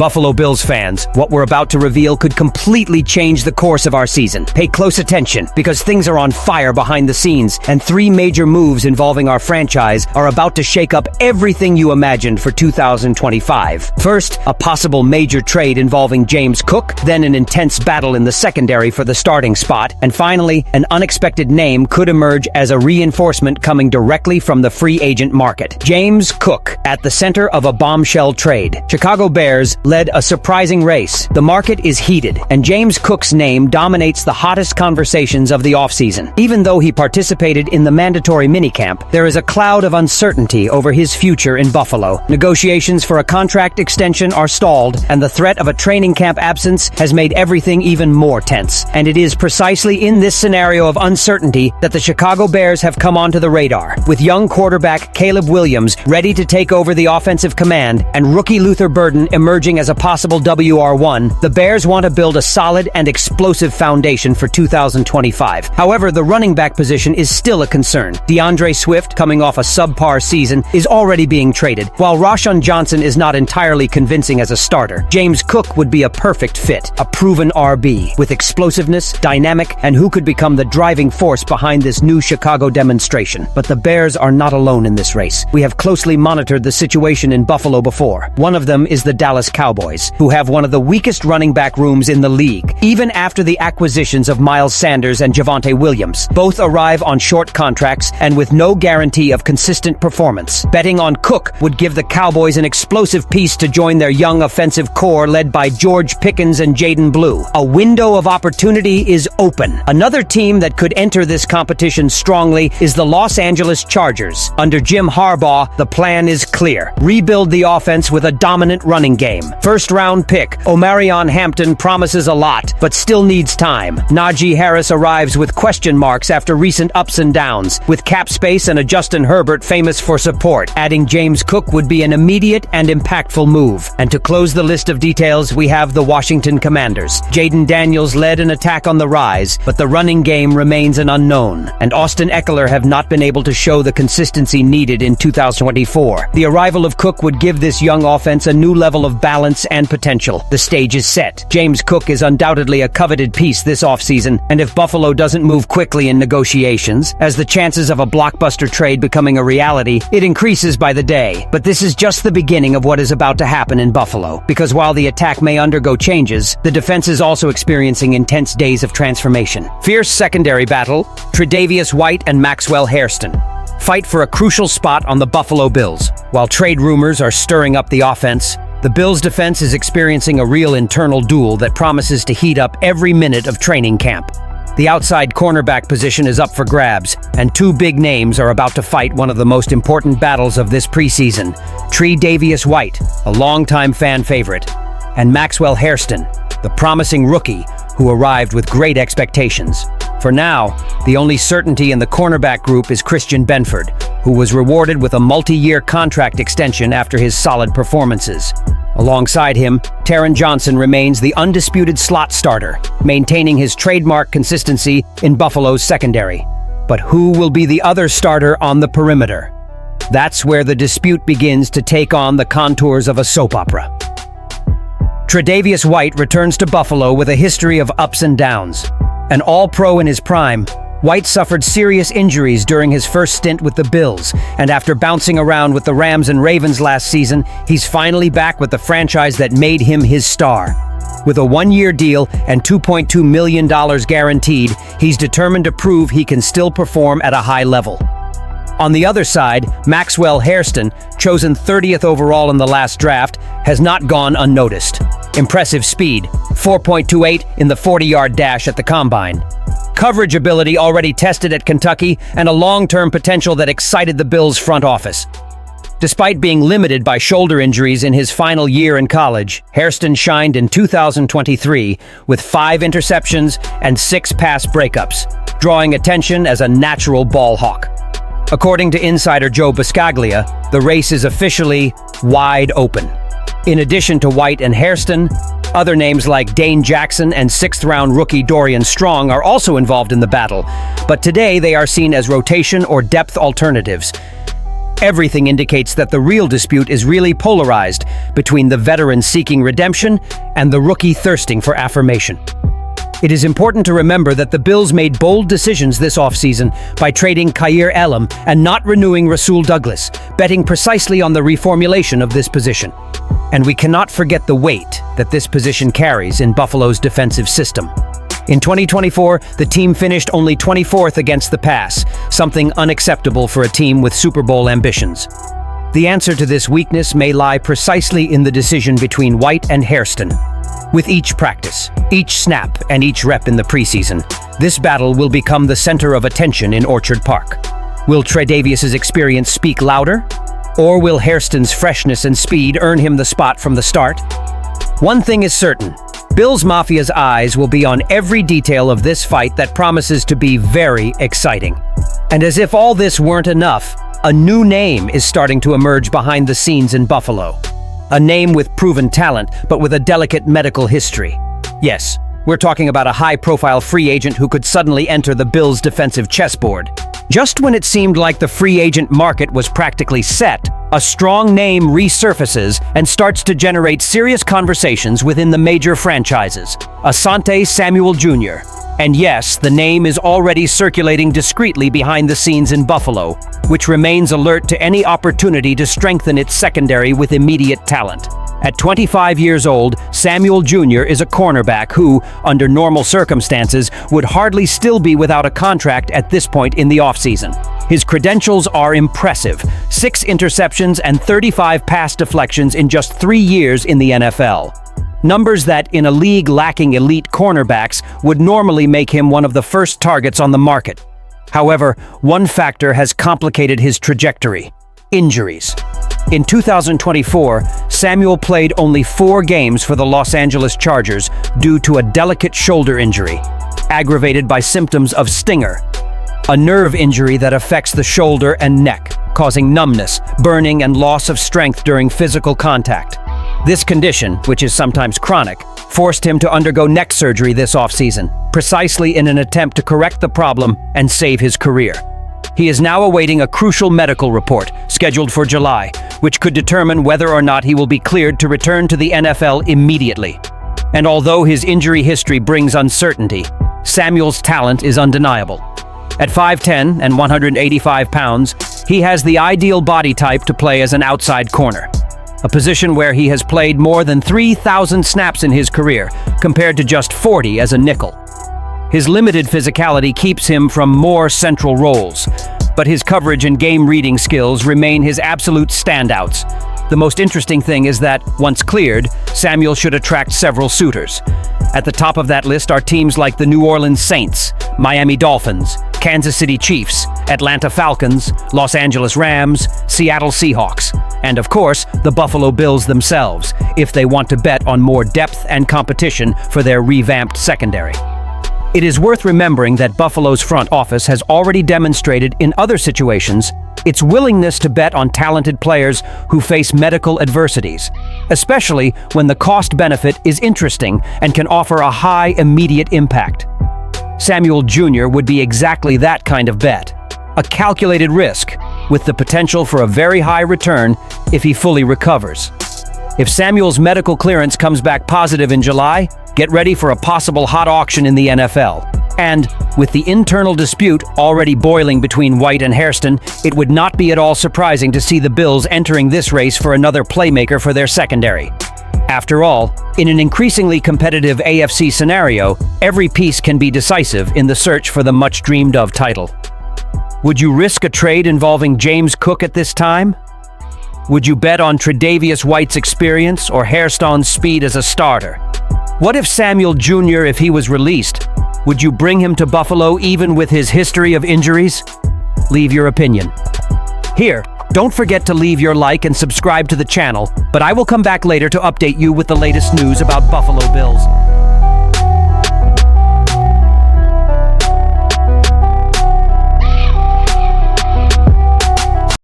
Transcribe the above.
Buffalo Bills fans, what we're about to reveal could completely change the course of our season. Pay close attention, because things are on fire behind the scenes, and 3 major moves involving our franchise are about to shake up everything you imagined for 2025. First, a possible major trade involving James Cook, then an intense battle in the secondary for the starting spot, and finally, an unexpected name could emerge as a reinforcement coming directly from the free agent market. James Cook, at the center of a bombshell trade. Chicago Bears led a surprising race. The market is heated, and James Cook's name dominates the hottest conversations of the offseason. Even though he participated in the mandatory minicamp, there is a cloud of uncertainty over his future in Buffalo. Negotiations for a contract extension are stalled, and the threat of a training camp absence has made everything even more tense. And it is precisely in this scenario of uncertainty that the Chicago Bears have come onto the radar. With young quarterback Caleb Williams ready to take over the offensive command and rookie Luther Burden emerging as a possible WR1, the Bears want to build a solid and explosive foundation for 2025. However, the running back position is still a concern. DeAndre Swift, coming off a subpar season, is already being traded, while Rashawn Johnson is not entirely convincing as a starter. James Cook would be a perfect fit, a proven RB, with explosiveness, dynamic, and who could become the driving force behind this new Chicago demonstration. But the Bears are not alone in this race. We have closely monitored the situation in Buffalo before. One of them is the Dallas Cowboys, who have one of the weakest running back rooms in the league, even after the acquisitions of Miles Sanders and Javonte Williams. Both arrive on short contracts and with no guarantee of consistent performance. Betting on Cook would give the Cowboys an explosive piece to join their young offensive core led by George Pickens and Jaden Blue. A window of opportunity is open. Another team that could enter this competition strongly is the Los Angeles Chargers. Under Jim Harbaugh, the plan is clear. Rebuild the offense with a dominant running game. First-round pick Omarion Hampton promises a lot, but still needs time. Najee Harris arrives with question marks after recent ups and downs, with cap space and a Justin Herbert famous for support. Adding James Cook would be an immediate and impactful move. And to close the list of details, we have the Washington Commanders. Jaden Daniels led an attack on the rise, but the running game remains an unknown, and Austin Eckler have not been able to show the consistency needed in 2024. The arrival of Cook would give this young offense a new level of balance and potential. The stage is set. James Cook is undoubtedly a coveted piece this offseason, and if Buffalo doesn't move quickly in negotiations, as the chances of a blockbuster trade becoming a reality, it increases by the day. But this is just the beginning of what is about to happen in Buffalo, because while the attack may undergo changes, the defense is also experiencing intense days of transformation. Fierce secondary battle, Tre'Davious White and Maxwell Hairston fight for a crucial spot on the Buffalo Bills. While trade rumors are stirring up the offense, the Bills' defense is experiencing a real internal duel that promises to heat up every minute of training camp. The outside cornerback position is up for grabs, and 2 big names are about to fight one of the most important battles of this preseason. Tre'Davious White, a longtime fan favorite, and Maxwell Hairston, the promising rookie who arrived with great expectations. For now, the only certainty in the cornerback group is Christian Benford, who was rewarded with a multi-year contract extension after his solid performances. Alongside him, Taron Johnson remains the undisputed slot starter, maintaining his trademark consistency in Buffalo's secondary. But who will be the other starter on the perimeter? That's where the dispute begins to take on the contours of a soap opera. Tre'Davious White returns to Buffalo with a history of ups and downs. An all-pro in his prime, White suffered serious injuries during his first stint with the Bills, and after bouncing around with the Rams and Ravens last season, he's finally back with the franchise that made him his star. With a 1-year deal and $2.2 million guaranteed, he's determined to prove he can still perform at a high level. On the other side, Maxwell Hairston, chosen 30th overall in the last draft, has not gone unnoticed. Impressive speed, 4.28 in the 40-yard dash at the Combine. Coverage ability already tested at Kentucky, and a long-term potential that excited the Bills' front office. Despite being limited by shoulder injuries in his final year in college, Hairston shined in 2023 with 5 interceptions and 6 pass breakups, drawing attention as a natural ball hawk. According to insider Joe Buscaglia, the race is officially wide open. In addition to White and Hairston, other names like Dane Jackson and 6th-round rookie Dorian Strong are also involved in the battle, but today they are seen as rotation or depth alternatives. Everything indicates that the real dispute is really polarized between the veteran seeking redemption and the rookie thirsting for affirmation. It is important to remember that the Bills made bold decisions this offseason by trading Kaiir Elam and not renewing Rasul Douglas, betting precisely on the reformulation of this position. And we cannot forget the weight that this position carries in Buffalo's defensive system. In 2024, the team finished only 24th against the pass, something unacceptable for a team with Super Bowl ambitions. The answer to this weakness may lie precisely in the decision between White and Hairston. With each practice, each snap, and each rep in the preseason, this battle will become the center of attention in Orchard Park. Will Tre'Davious' experience speak louder? Or will Hairston's freshness and speed earn him the spot from the start? One thing is certain. Bills Mafia's eyes will be on every detail of this fight that promises to be very exciting. And as if all this weren't enough, a new name is starting to emerge behind the scenes in Buffalo. A name with proven talent, but with a delicate medical history. Yes, we're talking about a high-profile free agent who could suddenly enter the Bills' defensive chessboard. Just when it seemed like the free agent market was practically set, a strong name resurfaces and starts to generate serious conversations within the major franchises. Asante Samuel Jr. And yes, the name is already circulating discreetly behind the scenes in Buffalo, which remains alert to any opportunity to strengthen its secondary with immediate talent. At 25 years old, Samuel Jr. is a cornerback who, under normal circumstances, would hardly still be without a contract at this point in the offseason. His credentials are impressive: 6 interceptions and 35 pass deflections in just 3 years in the NFL. Numbers that, in a league lacking elite cornerbacks, would normally make him one of the first targets on the market. However, one factor has complicated his trajectory: injuries. In 2024, Samuel played only 4 games for the Los Angeles Chargers due to a delicate shoulder injury, aggravated by symptoms of stinger, a nerve injury that affects the shoulder and neck, causing numbness, burning, and loss of strength during physical contact. This condition, which is sometimes chronic, forced him to undergo neck surgery this offseason, precisely in an attempt to correct the problem and save his career. He is now awaiting a crucial medical report, scheduled for July, which could determine whether or not he will be cleared to return to the NFL immediately. And although his injury history brings uncertainty, Samuel's talent is undeniable. At 5'10" and 185 pounds, he has the ideal body type to play as an outside corner, a position where he has played more than 3,000 snaps in his career, compared to just 40 as a nickel. His limited physicality keeps him from more central roles, but his coverage and game-reading skills remain his absolute standouts. The most interesting thing is that, once cleared, Samuel should attract several suitors. At the top of that list are teams like the New Orleans Saints, Miami Dolphins, Kansas City Chiefs, Atlanta Falcons, Los Angeles Rams, Seattle Seahawks, and of course, the Buffalo Bills themselves, if they want to bet on more depth and competition for their revamped secondary. It is worth remembering that Buffalo's front office has already demonstrated in other situations its willingness to bet on talented players who face medical adversities, especially when the cost-benefit is interesting and can offer a high immediate impact. Samuel Jr. would be exactly that kind of bet, a calculated risk with the potential for a very high return if he fully recovers. If Samuel's medical clearance comes back positive in July, get ready for a possible hot auction in the NFL. And, with the internal dispute already boiling between White and Hairston, it would not be at all surprising to see the Bills entering this race for another playmaker for their secondary. After all, in an increasingly competitive AFC scenario, every piece can be decisive in the search for the much-dreamed-of title. Would you risk a trade involving James Cook at this time? Would you bet on Tre'Davious White's experience or Hairston's speed as a starter? What if Samuel Jr., if he was released, would you bring him to Buffalo even with his history of injuries? Leave your opinion. Here, don't forget to leave your like and subscribe to the channel, but I will come back later to update you with the latest news about Buffalo Bills.